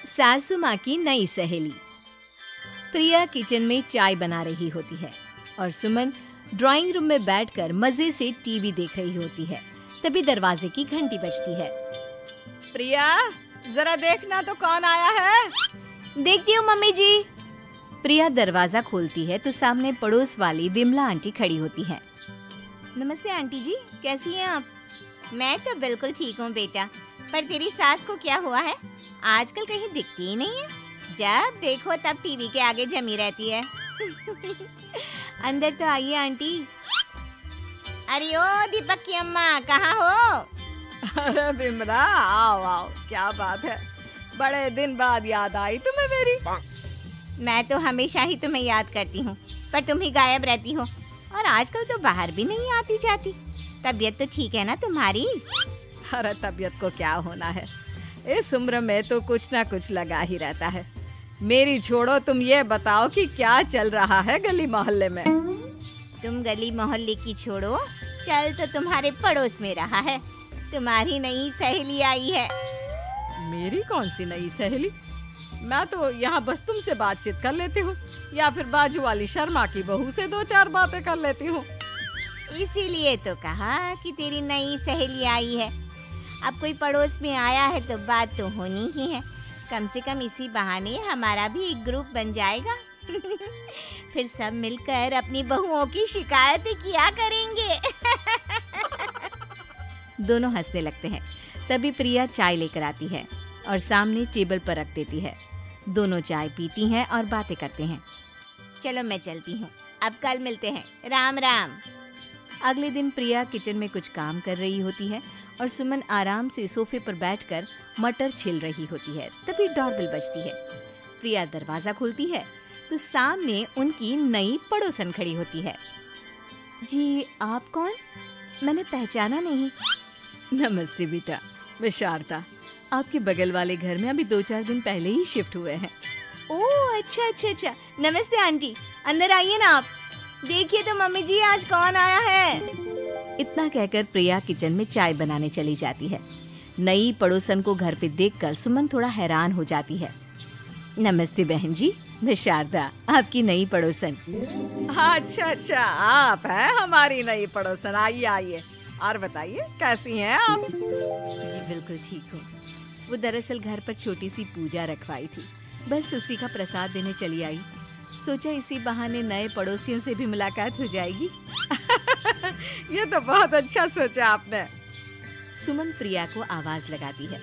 सासू माँ की नई सहेली। प्रिया किचन में चाय बना रही होती है और सुमन ड्राइंग रूम में बैठकर मजे से टीवी देख रही होती है। तभी दरवाजे की घंटी बजती है। प्रिया, जरा देखना तो कौन आया है। देखती हूँ मम्मी जी। प्रिया दरवाजा खोलती है तो सामने पड़ोस वाली विमला आंटी खड़ी होती है। नमस्ते आंटी जी, कैसी हैं आप? मैं तो बिल्कुल ठीक हूँ बेटा, पर तेरी सास को क्या हुआ है? आजकल कहीं दिखती ही नहीं है। जब देखो तब टीवी के आगे जमी रहती है। अंदर तो आइए आंटी। अरे ओ दीपक की अम्मा, कहाँ हो? अरे बिमला, आओ आओ, क्या बात है, बड़े दिन बाद याद आई तुम्हें मेरी। मैं तो हमेशा ही तुम्हें याद करती हूँ, पर तुम ही गायब रहती हो और आजकल तो बाहर भी नहीं आती जाती। तबीयत तो ठीक है ना तुम्हारी? अरे तबीयत को क्या होना है, इस उम्र में तो कुछ ना कुछ लगा ही रहता है। मेरी छोड़ो, तुम ये बताओ कि क्या चल रहा है गली मोहल्ले में। तुम गली मोहल्ले की छोड़ो, चल तो तुम्हारे पड़ोस में रहा है। तुम्हारी नई सहेली आई है। मेरी कौन सी नई सहेली? मैं तो यहाँ बस तुमसे बातचीत कर लेती हूँ या फिर बाजू वाली शर्मा की बहू से दो चार बातें कर लेती हूँ। इसीलिए तो कहा कि तेरी नई सहेली आई है। अब कोई पड़ोस में आया है तो बात तो होनी ही है। कम से कम इसी बहाने हमारा भी एक ग्रुप बन जाएगा। फिर सब मिलकर अपनी बहुओं की शिकायतें किया करेंगे। दोनों हंसने लगते हैं। तभी प्रिया चाय लेकर आती है और सामने टेबल पर रख देती है। दोनों चाय पीती हैं और बातें करते हैं। चलो मैं चलती हूँ, अब कल मिलते हैं। राम राम। अगले दिन प्रिया किचन में कुछ काम कर रही होती है और सुमन आराम से सोफे पर बैठकर मटर छिल रही होती है। तभी डोरबेल बजती है। प्रिया दरवाजा खोलती है तो सामने उनकी नई पड़ोसन खड़ी होती है। जी, आप कौन? मैंने पहचाना नहीं। नमस्ते बेटा, मैं शारदा। आपके बगल वाले घर में अभी 2-4 दिन पहले ही शिफ्ट हुए हैं। ओह अच्छा अच्छा अच्छा। नमस्ते आंटी, अंदर आइए ना आप। देखिए तो मम्मी जी, आज कौन आया है। इतना कहकर प्रिया किचन में चाय बनाने चली जाती है। नई पड़ोसन को घर पे देखकर सुमन थोड़ा हैरान हो जाती है। नमस्ते बहन जी, मैं शारदा, आपकी नई पड़ोसन। अच्छा अच्छा, आप हैं हमारी नई पड़ोसन। आइए आइए, और बताइए कैसी हैं आप? जी बिल्कुल ठीक हूँ। वो दरअसल घर पर छोटी सी पूजा रखवाई थी, बस उसी का प्रसाद देने चली आई। सोचा इसी बहाने नए पड़ोसियों से भी मुलाकात हो जाएगी। ये तो बहुत अच्छा सोचा आपने। सुमन प्रिया को आवाज लगाती है।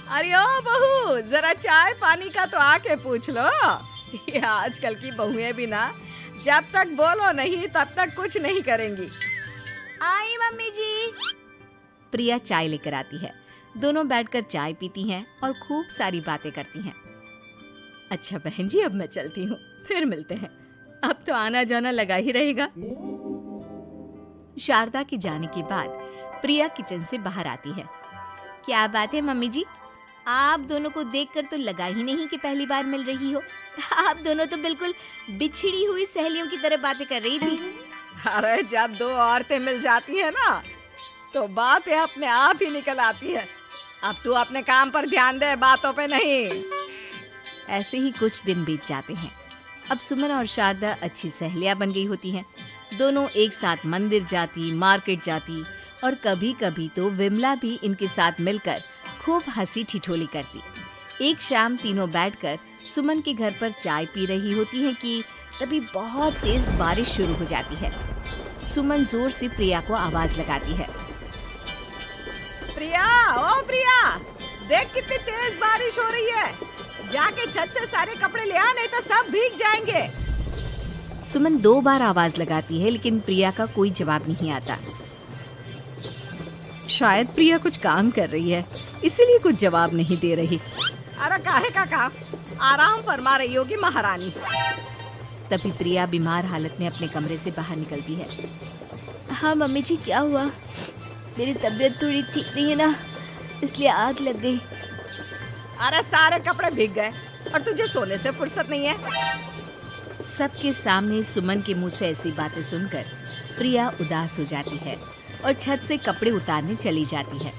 अरे ओ बहू, जरा चाय पानी का तो आके पूछ लो। ये आजकल की बहुएं भी ना, जब तक बोलो नहीं तब तक कुछ नहीं करेंगी। आई मम्मी जी। प्रिया चाय लेकर आती है। दोनों बैठकर चाय पीती हैं और खूब सारी बातें करती हैं। अच्छा बहन जी, अब मैं चलती हूँ, फिर मिलते हैं। अब तो आना जाना लगा ही रहेगा। शारदा के जाने के बाद प्रिया किचन से बाहर आती है। क्या बात है मम्मी जी, आप दोनों को देखकर तो लगा ही नहीं कि पहली बार मिल रही हो। आप दोनों तो बिल्कुल बिछड़ी हुई सहेलियों की तरह बातें कर रही थी। अरे जब दो औरतें मिल जाती है ना, तो बातें अपने आप ही निकल आती है। अब तू अपने काम पर ध्यान दे, बातों पे नहीं। ऐसे ही कुछ दिन बीत जाते हैं। अब सुमन और शारदा अच्छी सहेलियां बन गई होती हैं। दोनों एक साथ मंदिर जाती, मार्केट जाती और कभी कभी तो विमला भी इनके साथ मिलकर खूब हंसी ठिठोली करती। एक शाम तीनों बैठकर सुमन के घर पर चाय पी रही होती हैं कि तभी बहुत तेज बारिश शुरू हो जाती है। सुमन जोर से प्रिया को आवाज लगाती है। प्रिया, ओ प्रिया, देख कितनी तेज बारिश हो रही है। जाके छत से सारे कपड़े ले आ, नहीं तो सब भीग जाएंगे। सुमन 2 बार आवाज लगाती है लेकिन प्रिया का कोई जवाब नहीं आता। शायद प्रिया कुछ काम कर रही है, इसीलिए कुछ जवाब नहीं दे रही। अरे काहे का काम, आराम फरमा रही होगी महारानी। तभी प्रिया बीमार हालत में अपने कमरे से बाहर निकलती है। हाँ मम्मी जी, क्या हुआ? मेरी तबीयत थोड़ी ठीक नहीं है ना, इसलिए आग लग गई। अरे सारे कपड़े भीग गए और तुझे सोने से फुर्सत नहीं है। सबके सामने सुमन के मुंह से ऐसी बातें सुनकर प्रिया उदास हो जाती है और छत से कपड़े उतारने चली जाती है।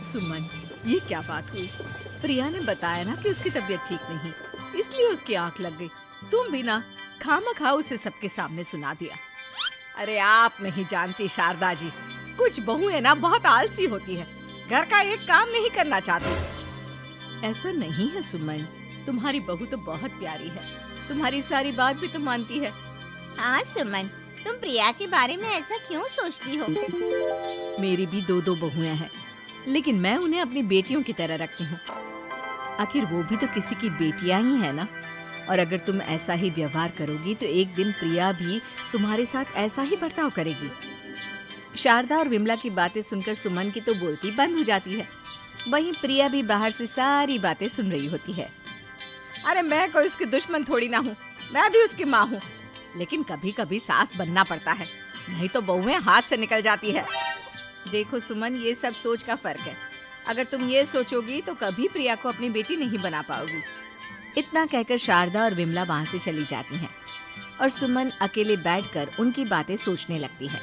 सुमन, ये क्या बात हुई? प्रिया ने बताया ना कि उसकी तबीयत ठीक नहीं, इसलिए उसकी आंख लग गई। तुम भी ना खामखा उसे सबके सामने सुना दिया। अरे आप नहीं जानती शारदा जी, कुछ बहुएं ना बहुत आलसी होती है, घर का एक काम नहीं करना चाहती। ऐसा नहीं है सुमन, तुम्हारी बहू तो बहुत प्यारी है, तुम्हारी सारी बात भी तो मानती है। हाँ सुमन, तुम प्रिया के बारे में ऐसा क्यों सोचती हो? मेरी भी दो बहुएं हैं, लेकिन मैं उन्हें अपनी बेटियों की तरह रखती हूँ। आखिर वो भी तो किसी की बेटियां ही है ना। और अगर तुम ऐसा ही व्यवहार करोगी तो एक दिन प्रिया भी तुम्हारे साथ ऐसा ही बर्ताव करेगी। शारदा और विमला की बातें सुनकर सुमन की तो बोलती बंद हो जाती है। वहीं प्रिया भी बाहर से सारी बातें सुन रही होती है। अरे मैं कोई उसकी दुश्मन थोड़ी ना हूँ, मैं भी उसकी माँ हूँ, लेकिन कभी कभी सास बनना पड़ता है, नहीं तो बहुएं हाथ से निकल जाती है। देखो सुमन, ये सब सोच का फर्क है। अगर तुम ये सोचोगी तो कभी प्रिया को अपनी बेटी नहीं बना पाओगी। इतना कहकर शारदा और विमला वहां से चली जाती हैं और सुमन अकेले बैठकर उनकी बातें सोचने लगती है।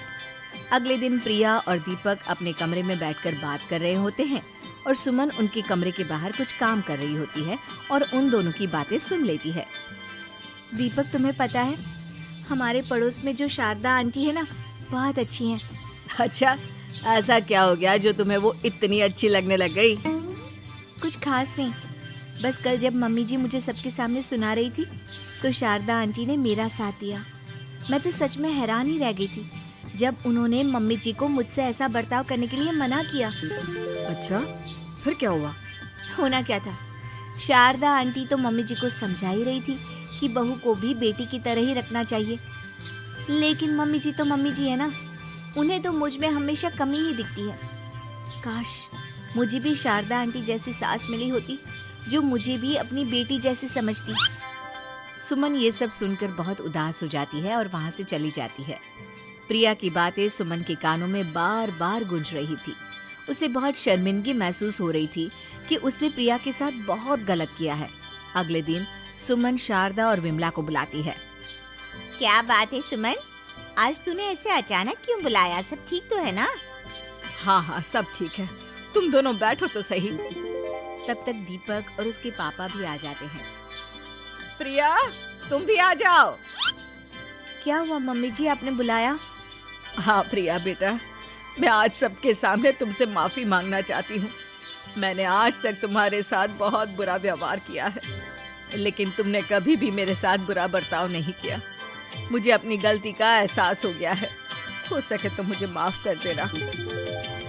अगले दिन प्रिया और दीपक अपने कमरे में बैठकर बात कर रहे होते हैं और सुमन उनके कमरे के बाहर कुछ काम कर रही होती है और उन दोनों की बातें सुन लेती है। दीपक, तुम्हें पता है हमारे पड़ोस में जो शारदा आंटी है ना, बहुत अच्छी हैं। अच्छा, ऐसा क्या हो गया जो तुम्हें वो इतनी अच्छी लगने लग गई? कुछ खास नहीं, बस कल जब मम्मी जी मुझे सबके सामने सुना रही थी तो शारदा आंटी ने मेरा साथ दिया। मैं तो सच में हैरान ही रह गई थी जब उन्होंने मम्मी जी को मुझसे ऐसा बर्ताव करने के लिए मना किया। अच्छा, फिर क्या हुआ? होना क्या था, शारदा आंटी तो मम्मी जी को समझा ही रही थी कि बहू को भी बेटी की तरह ही रखना चाहिए, लेकिन मम्मी जी तो मम्मी जी है ना, उन्हें तो मुझ में हमेशा कमी ही दिखती है। काश मुझे भी शारदा आंटी जैसी सास मिली होती जो मुझे भी अपनी बेटी जैसी समझती। सुमन ये सब सुनकर बहुत उदास हो जाती है और वहां से चली जाती है। प्रिया की बातें सुमन के कानों में बार बार गूंज रही थी। उसे बहुत शर्मिंदगी महसूस हो रही थी कि उसने प्रिया के साथ बहुत गलत किया है। अगले दिन सुमन शारदा और विमला को बुलाती है। क्या बात है सुमन, आज तूने ऐसे अचानक क्यों बुलाया? सब ठीक तो है ना? हाँ हाँ, सब ठीक है, तुम दोनों बैठो तो सही। तब तक दीपक और उसके पापा भी आ जाते हैं। प्रिया, तुम भी आ जाओ। क्या हुआ मम्मी जी, आपने बुलाया? हाँ प्रिया बेटा, मैं आज सबके सामने तुमसे माफी मांगना चाहती हूँ। मैंने आज तक तुम्हारे साथ बहुत बुरा व्यवहार किया है, लेकिन तुमने कभी भी मेरे साथ बुरा बर्ताव नहीं किया। मुझे अपनी गलती का एहसास हो गया है, हो सके तो मुझे माफ कर देना।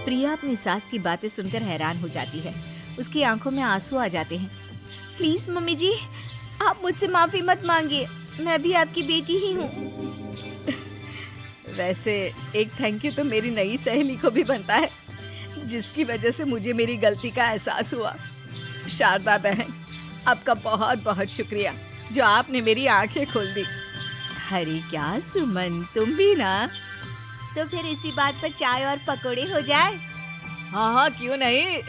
प्रिया अपनी सास की बातें सुनकर हैरान हो जाती है। उसकी आंखों में आंसू आ जाते हैं। प्लीज मम्मी जी, आप मुझसे माफी मत मांगिए, मैं भी आपकी बेटी ही हूँ। वैसे एक थैंक यू तो मेरी नई सहेली को भी बनता है, जिसकी वजह से मुझे मेरी गलती का एहसास हुआ। शारदा बहन, आपका बहुत बहुत शुक्रिया जो आपने मेरी आंखें खोल दी। अरे क्या सुमन, तुम भी ना। तो फिर इसी बात पर चाय और पकोड़े हो जाए। हाँ हाँ, क्यों नहीं।